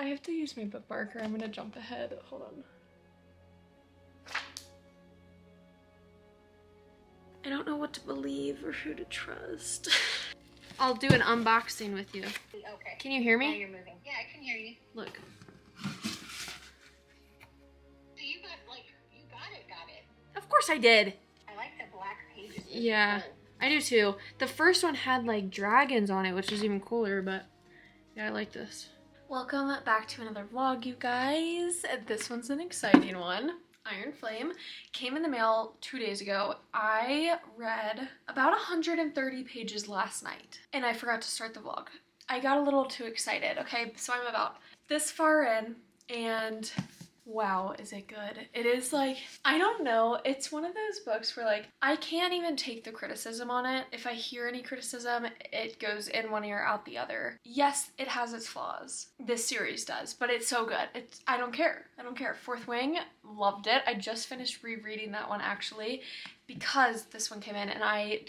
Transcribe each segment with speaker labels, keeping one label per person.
Speaker 1: I have to use my bookmarker. I'm gonna jump ahead. Hold on. I don't know what to believe or who to trust. I'll do an unboxing with you.
Speaker 2: Okay.
Speaker 1: Can you hear me?
Speaker 2: Now you're moving. Yeah, I can hear you.
Speaker 1: Look.
Speaker 2: So you got it.
Speaker 1: Of course I did.
Speaker 2: I like the black pages.
Speaker 1: Yeah, I do too. The first one had like dragons on it, which is even cooler, but yeah, I like this. Welcome back to another vlog, you guys. This one's an exciting one. Iron Flame came in the mail 2 days ago. I read about 130 pages last night and I forgot to start the vlog. I got a little too excited, okay? So I'm about this far in and wow, is it good. It is like, I don't know, it's one of those books where like, I can't even take the criticism on it. If I hear any criticism, it goes in one ear, out the other. Yes, it has its flaws. This series does, but it's so good. I don't care. I don't care. Fourth Wing, loved it. I just finished rereading that one actually because this one came in and I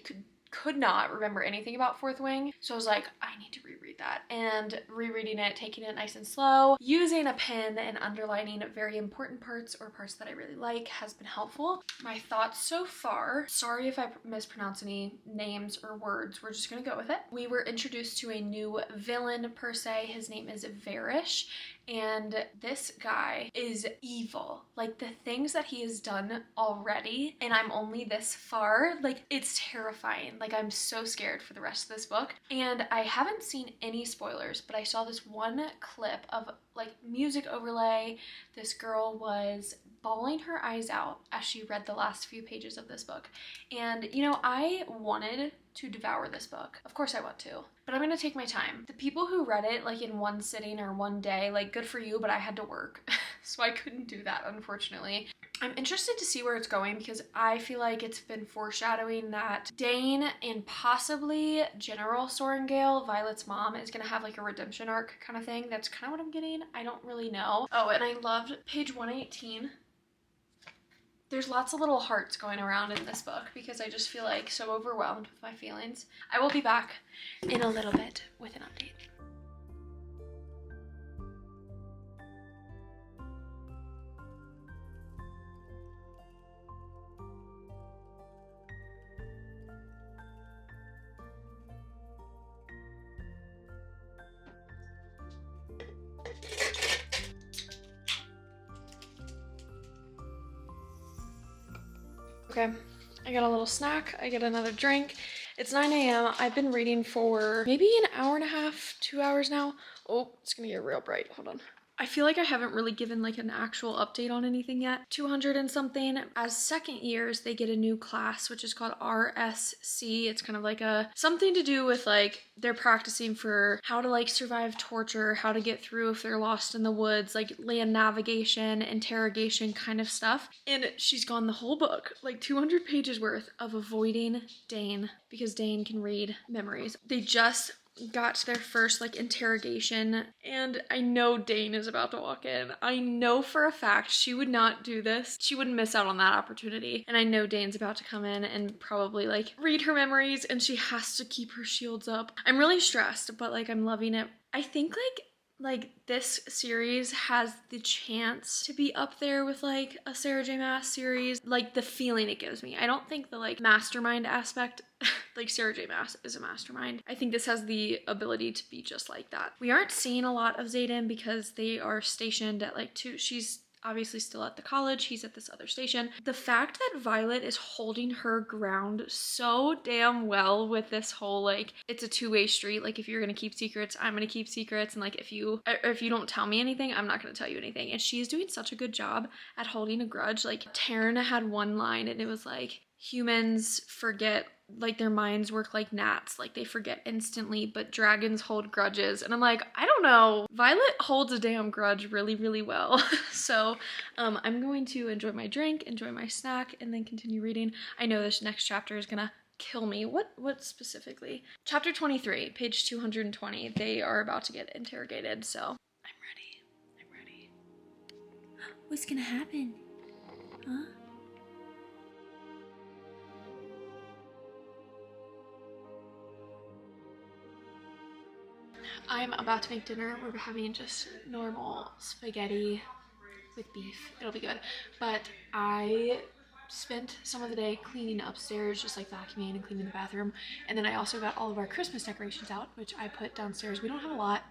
Speaker 1: could not remember anything about Fourth Wing. So I was like, I need to reread that. And rereading it, taking it nice and slow, using a pen and underlining very important parts or parts that I really like has been helpful. My thoughts so far, sorry if I mispronounce any names or words, we're just gonna go with it. We were introduced to a new villain per se. His name is Varish. And this guy is evil. Like the things that he has done already, and I'm only this far, like it's terrifying. Like I'm so scared for the rest of this book. And I haven't seen any spoilers, but I saw this one clip of like music overlay. This girl was bawling her eyes out as she read the last few pages of this book. And you know, I wanted to devour this book. Of course I want to, but I'm gonna take my time. The people who read it like in one sitting or one day, like good for you, but I had to work. So I couldn't do that, unfortunately. I'm interested to see where it's going because I feel like it's been foreshadowing that Dane and possibly General Sorrengail, Violet's mom, is gonna have like a redemption arc kind of thing. That's kind of what I'm getting. I don't really know. Oh, and I loved page 118. There's lots of little hearts going around in this book because I just feel like so overwhelmed with my feelings. I will be back in a little bit with an update. Okay, I got a little snack, I get another drink. It's 9 a.m. I've been reading for maybe an hour and a half, 2 hours now. Oh, it's gonna get real bright, hold on. I feel like I haven't really given like an actual update on anything yet. 200 and something. As second years, they get a new class, which is called RSC. It's kind of like something to do with like, they're practicing for how to like survive torture, how to get through if they're lost in the woods, like land navigation, interrogation kind of stuff. And she's gone the whole book, like 200 pages worth of avoiding Dane because Dane can read memories. They just got to their first like interrogation and I know Dane is about to walk in. I know for a fact she would not do this. She wouldn't miss out on that opportunity. And I know Dane's about to come in and probably like read her memories and she has to keep her shields up. I'm really stressed, but like I'm loving it. I think like this series has the chance to be up there with like a Sarah J Maas series, like the feeling it gives me. I don't think the like mastermind aspect, like Sarah J Maas is a mastermind. I think this has the ability to be just like that. We aren't seeing a lot of Xaden because they are stationed at like she's obviously still at the college, he's at this other station. The fact that Violet is holding her ground so damn well with this whole like, it's a two-way street, like if you're gonna keep secrets, I'm gonna keep secrets, and like if you don't tell me anything, I'm not gonna tell you anything. And she's doing such a good job at holding a grudge. Like Taryn had one line and it was like, humans forget, like their minds work like gnats, like they forget instantly, but dragons hold grudges. And I'm like, I don't know, Violet holds a damn grudge really, really well. So I'm going to enjoy my drink, enjoy my snack, and then continue reading. I know this next chapter is gonna kill me. What specifically? Chapter 23, page 220. They are about to get interrogated, so I'm ready. What's gonna happen? Huh? I'm about to make dinner. We're having just normal spaghetti with beef. It'll be good. But I spent some of the day cleaning upstairs, just like vacuuming and cleaning the bathroom. And then I also got all of our Christmas decorations out, which I put downstairs. We don't have a lot.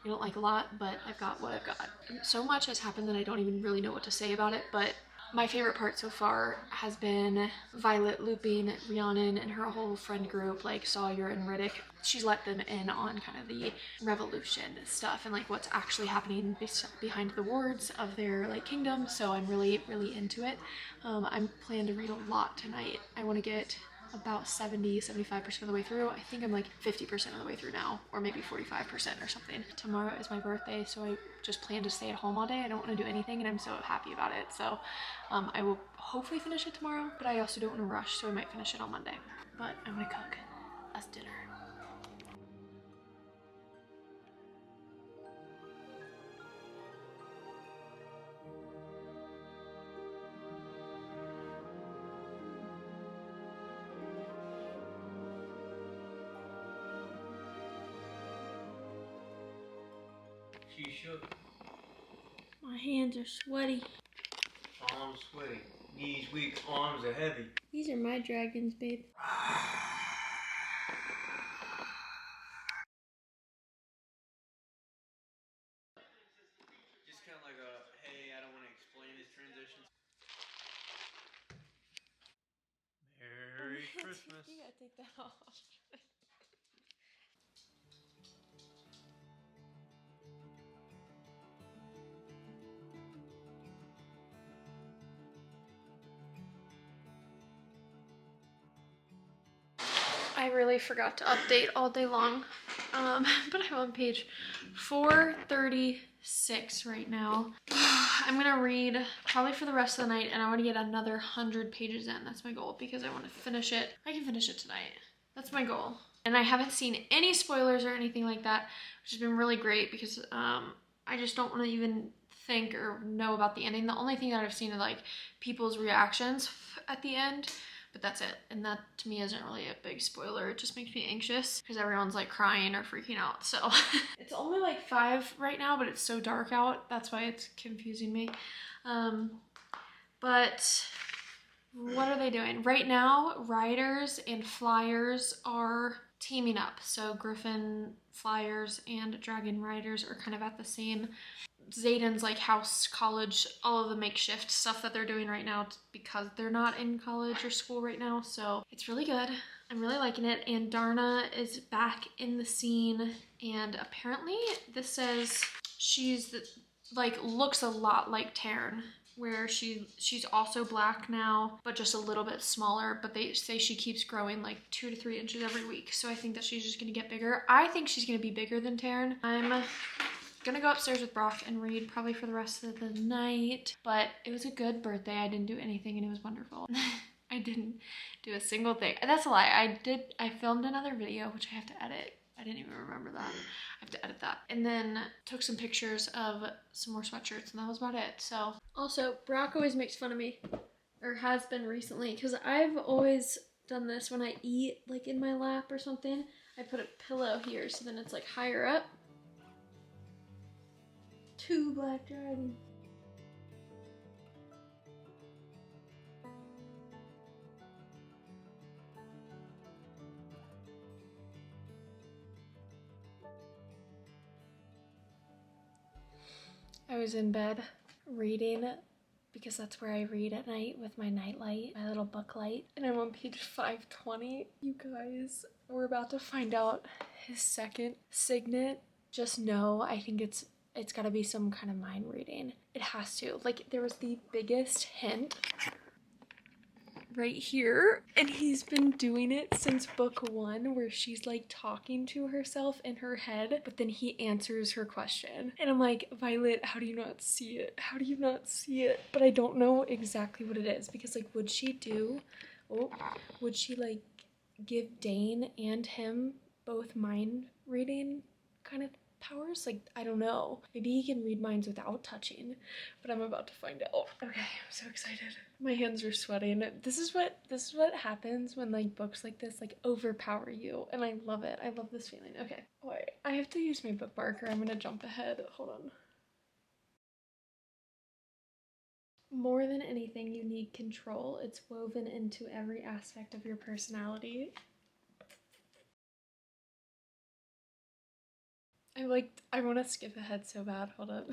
Speaker 1: I don't like a lot, but I've got what I've got. So much has happened that I don't even really know what to say about it, but my favorite part so far has been Violet looping Rhiannon and her whole friend group, like Sawyer and Riddick. She's let them in on kind of the revolution stuff and like what's actually happening behind the wards of their like kingdom. So I'm really, really into it. I'm planning to read a lot tonight. I want to get about 75% of the way through. I think I'm like 50% of the way through now, or maybe 45% or something. Tomorrow is my birthday, so I just plan to stay at home all day. I don't want to do anything, and I'm so happy about it. So I will hopefully finish it tomorrow, but I also don't want to rush, so I might finish it on Monday. But I'm gonna cook us dinner.
Speaker 3: She shook.
Speaker 1: My hands are sweaty.
Speaker 3: Arms sweaty. Knees weak. Arms are heavy.
Speaker 1: These are my dragons, babe.
Speaker 3: Just kind of like a, hey, I don't want to explain this transition. Merry Christmas.
Speaker 1: You gotta take that off. I really forgot to update all day long, but I'm on page 436 right now. I'm gonna read probably for the rest of the night, and I want to get another 100 pages in. That's my goal because I want to finish it. I can finish it tonight. That's my goal. And I haven't seen any spoilers or anything like that, which has been really great because I just don't want to even think or know about the ending. The only thing that I've seen are like people's reactions at the end. But that's it, and that to me isn't really a big spoiler. It just makes me anxious because everyone's like crying or freaking out. So it's only like 5 right now, but it's so dark out. That's why it's confusing me. But what are they doing? Right now, riders and flyers are teaming up. So Griffin flyers and dragon riders are kind of at the same Zayden's like house, college, all of the makeshift stuff that they're doing right now because they're not in college or school right now. So it's really good. I'm really liking it. And Darna is back in the scene. And apparently this says she's like looks a lot like Taryn, where she's also black now, but just a little bit smaller. But they say she keeps growing like 2 to 3 inches every week. So I think that she's just gonna get bigger. I think she's gonna be bigger than Taryn. I'm gonna go upstairs with Brock and read probably for the rest of the night, but it was a good birthday. I didn't do anything and it was wonderful. I didn't do a single thing. That's a lie. I filmed another video, which I have to edit. I didn't even remember that. I have to edit that. And then took some pictures of some more sweatshirts and that was about it. So also Brock always makes fun of me, or has been recently, because I've always done this when I eat like in my lap or something. I put a pillow here so then it's like higher up. 2 black dragons. I was in bed reading because that's where I read at night with my nightlight, my little book light. And I'm on page 520. You guys, we're about to find out his second signet. Just know, I think it's gotta be some kind of mind reading. It has to. Like, there was the biggest hint right here, and he's been doing it since book 1, where she's like talking to herself in her head, but then he answers her question. And I'm like, Violet, how do you not see it? How do you not see it? But I don't know exactly what it is, because like, would she like give Dane and him both mind reading kind of powers? Like, I don't know. Maybe he can read minds without touching, but I'm about to find out. Okay, I'm so excited. My hands are sweating. This is what happens when like books like this like overpower you, and I love it. I love this feeling. Okay, wait, I have to use my bookmark or I'm gonna jump ahead. Hold on. More than anything, you need control. It's woven into every aspect of your personality. I want to skip ahead so bad. Hold up.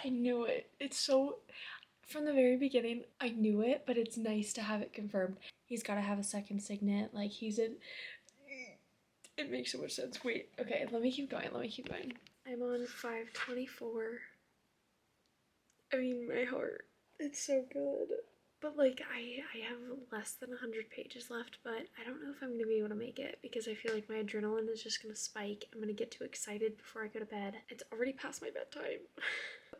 Speaker 1: I knew it. It's so, from the very beginning, I knew it, but it's nice to have it confirmed. He's got to have a second signet. Like, he's in, it makes so much sense. Wait, okay, let me keep going. I'm on 524. I mean, my heart. It's so good. But like, I have less than 100 pages left, but I don't know if I'm gonna be able to make it because I feel like my adrenaline is just gonna spike. I'm gonna get too excited before I go to bed. It's already past my bedtime.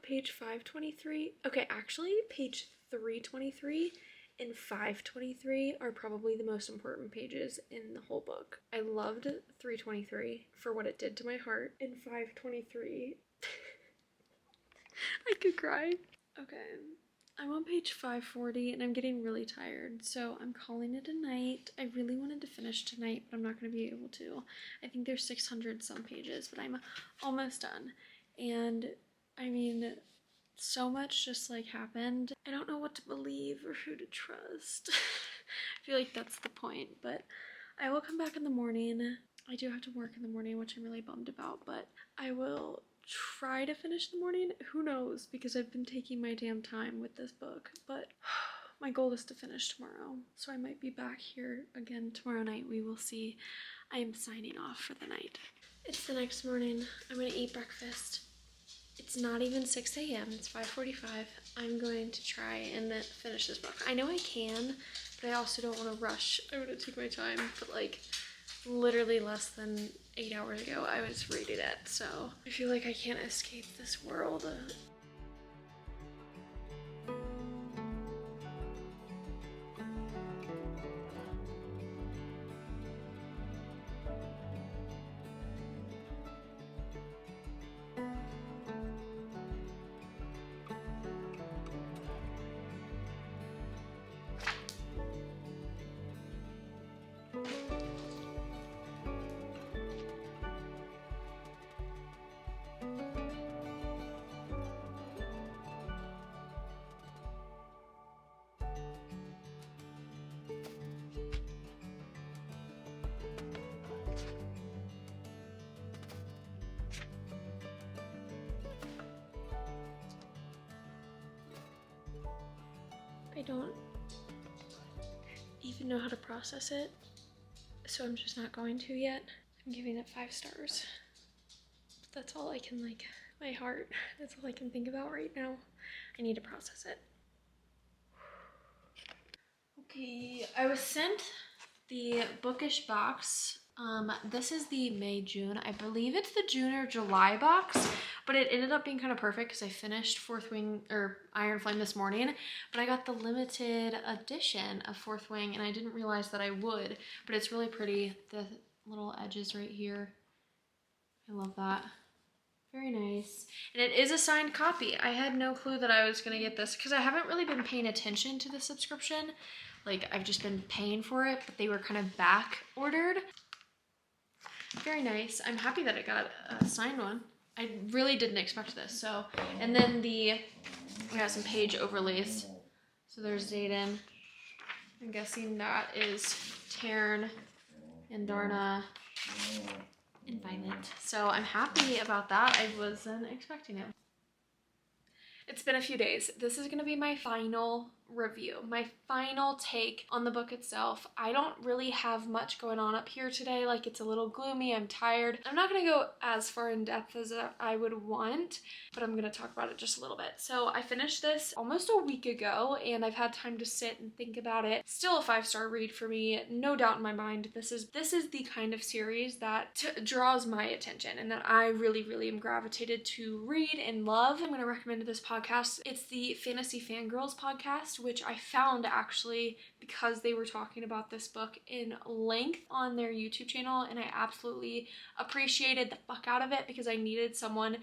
Speaker 1: Page 523. Okay, actually, page 323 and 523 are probably the most important pages in the whole book. I loved 323 for what it did to my heart, and 523 I could cry. Okay, I'm on page 540 and I'm getting really tired, so I'm calling it a night. I really wanted to finish tonight, but I'm not going to be able to. I think there's 600 some pages, but I'm almost done. And I mean, so much just like happened. I don't know what to believe or who to trust. I feel like that's the point, but I will come back in the morning. I do have to work in the morning, which I'm really bummed about, but I will try to finish the morning. Who knows, because I've been taking my damn time with this book, but my goal is to finish tomorrow, so I might be back here again tomorrow night. We will see. I am signing off for the night. It's the next morning. I'm gonna eat breakfast. It's not even 6 a.m. It's 5:45. I'm going to try and finish this book. I know I can, but I also don't want to rush. I want to take my time, but like literally less than 8 hours ago I was reading it, so I feel like I can't escape this world. I don't even know how to process it, so I'm just not going to yet. I'm giving it 5 stars. That's all I can, like, my heart, that's all I can think about right now. I need to process it. Okay, I was sent the bookish box. This is the May-June. I believe it's the June or July box, but it ended up being kind of perfect because I finished Fourth Wing or Iron Flame this morning, but I got the limited edition of Fourth Wing and I didn't realize that I would, but it's really pretty. The little edges right here. I love that. Very nice. And it is a signed copy. I had no clue that I was gonna get this because I haven't really been paying attention to the subscription. Like, I've just been paying for it, but they were kind of back ordered. Very nice. I'm happy that I got a signed one. I really didn't expect this. So, and then we got some page overlays. So there's Zayden. I'm guessing that is Taryn and Darna and Violet. So I'm happy about that. I wasn't expecting it. It's been a few days. This is gonna be my final review, my final take on the book itself. I don't really have much going on up here today. Like, it's a little gloomy, I'm tired. I'm not gonna go as far in depth as I would want, but I'm gonna talk about it just a little bit. So I finished this almost a week ago, and I've had time to sit and think about it. Still a 5-star read for me, no doubt in my mind. This is the kind of series that draws my attention and that I really am gravitated to read and love. I'm gonna recommend this podcast. It's the Fantasy Fangirls podcast, which I found actually because they were talking about this book in length on their YouTube channel, and I absolutely appreciated the fuck out of it because I needed someone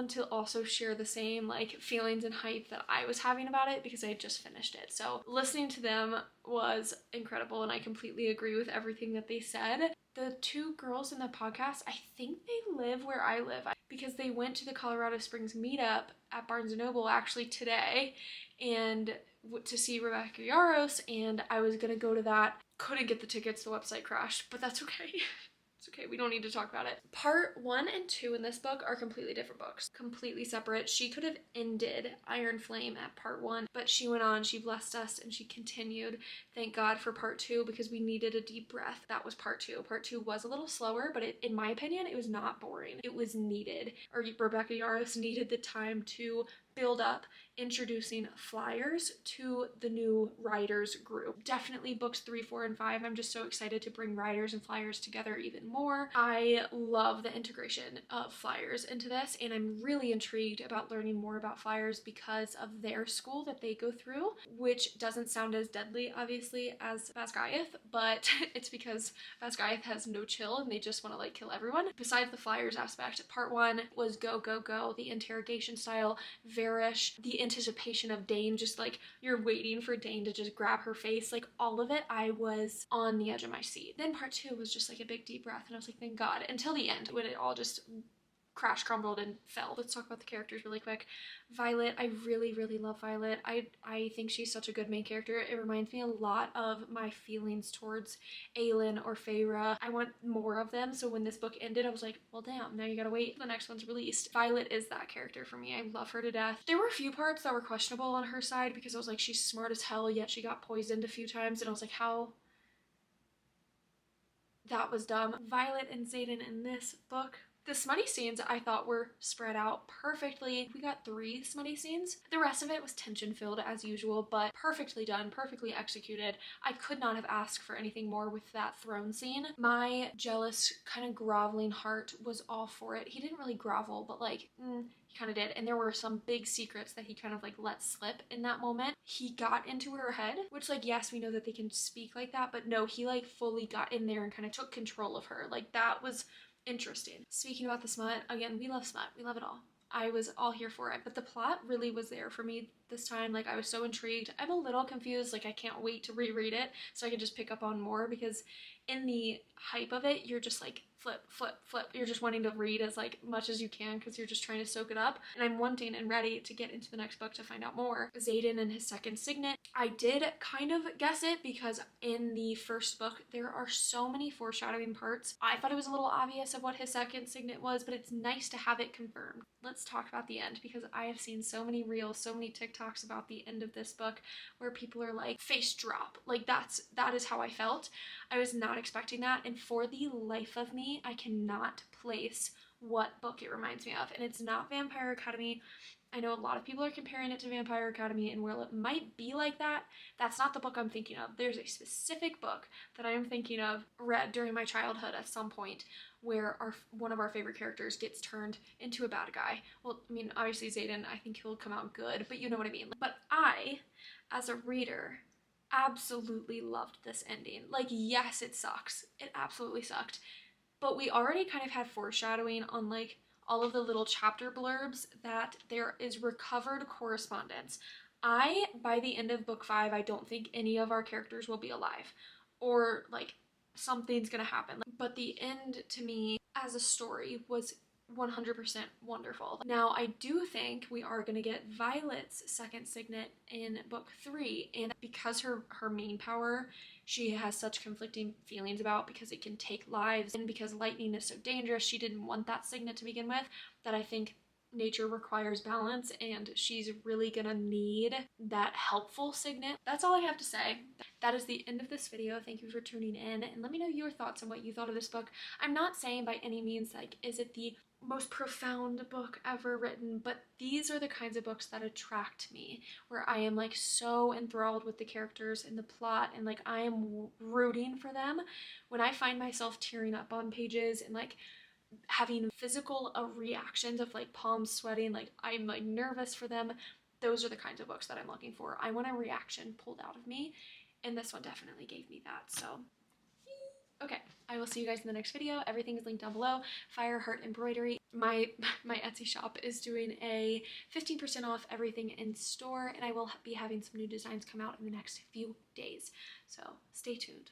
Speaker 1: to also share the same like feelings and hype that I was having about it because I had just finished it. So listening to them was incredible, and I completely agree with everything that they said. The two girls in the podcast, I think they live where I live because they went to the Colorado Springs meetup at Barnes & Noble actually today and to see Rebecca Yarros, and I was gonna go to that. Couldn't get the tickets, the website crashed, but that's okay. It's okay, we don't need to talk about it. Part 1 and 2 in this book are completely different books, completely separate. She could have ended Iron Flame at part 1, but she went on, she blessed us, and she continued. Thank God for part 2 because we needed a deep breath. That was part 2. Part 2 was a little slower, but in my opinion, it was not boring. It was needed. Or Rebecca Yarros needed the time to build up introducing flyers to the new writers group. Definitely books 3, 4, and 5. I'm just so excited to bring writers and flyers together even more. I love the integration of flyers into this, and I'm really intrigued about learning more about flyers because of their school that they go through, which doesn't sound as deadly obviously as Vasgaiath, but it's because Vasgaiath has no chill and they just want to like kill everyone. Besides the flyers aspect, part 1 was go go go, the interrogation style, Varish, the anticipation of Dane, just like you're waiting for Dane to just grab her face, like all of it. I was on the edge of my seat. Then part 2 was just like a big deep breath, and I was like, thank God, until the end when it all just crash crumbled and fell. Let's talk about the characters really quick. Violet, I really love Violet. I think she's such a good main character. It reminds me a lot of my feelings towards Aelin or Feyre. I want more of them, so when this book ended I was like, well damn, now you gotta wait till the next one's released. Violet is that character for me. I love her to death. There were a few parts that were questionable on her side because I was like, she's smart as hell, yet she got poisoned a few times, and I was like, how? That was dumb. Violet and Xaden in this book, the smutty scenes I thought were spread out perfectly. We got 3 smutty scenes. The rest of it was tension filled as usual, but perfectly done, perfectly executed. I could not have asked for anything more with that throne scene. My jealous kind of groveling heart was all for it. He didn't really grovel, but like, he kind of did. And there were some big secrets that he kind of like let slip in that moment. He got into her head, which like, yes, we know that they can speak like that, but no, he like fully got in there and kind of took control of her. Like, that was interesting. Speaking about the smut, again, we love smut. We love it all. I was all here for it, but the plot really was there for me this time. Like, I was so intrigued. I'm a little confused. Like, I can't wait to reread it so I can just pick up on more, because in the hype of it, you're just like flip. You're just wanting to read as like much as you can because you're just trying to soak it up. And I'm wanting and ready to get into the next book to find out more. Xaden and his second signet. I did kind of guess it because in the first book, there are so many foreshadowing parts. I thought it was a little obvious of what his second signet was, but it's nice to have it confirmed. Let's talk about the end, because I have seen so many reels, so many TikToks about the end of this book where people are like, face drop. Like, that is how I felt. I was not expecting that, and for the life of me, I cannot place what book it reminds me of, and it's not Vampire Academy. I know a lot of people are comparing it to Vampire Academy, and while it might be like that, that's not the book I'm thinking of. There's a specific book that I am thinking of, read during my childhood at some point, where one of our favorite characters gets turned into a bad guy. Well, I mean, obviously Xaden, I think he'll come out good, but you know what I mean. But I, as a reader, absolutely loved this ending. Like, yes, it sucks. It absolutely sucked. But we already kind of had foreshadowing on like all of the little chapter blurbs that there is recovered correspondence. By the end of book 5, I don't think any of our characters will be alive, or like something's gonna happen. But the end to me as a story was 100% wonderful. Now, I do think we are going to get Violet's second signet in book 3, and because her main power, she has such conflicting feelings about, because it can take lives, and because lightning is so dangerous, she didn't want that signet to begin with, that I think nature requires balance, and she's really gonna need that helpful signet. That's all I have to say. That is the end of this video. Thank you for tuning in, and let me know your thoughts on what you thought of this book. I'm not saying by any means like, is it the most profound book ever written, but these are the kinds of books that attract me, where I am like so enthralled with the characters and the plot, and like I am rooting for them. When I find myself tearing up on pages and like having physical reactions of like palms sweating, like I'm like nervous for them, those are the kinds of books that I'm looking for. I want a reaction pulled out of me, and this one definitely gave me that. So okay, I will see you guys in the next video. Everything is linked down below. Fire Heart Embroidery. My Etsy shop is doing a 15% off everything in store, and I will be having some new designs come out in the next few days. So stay tuned.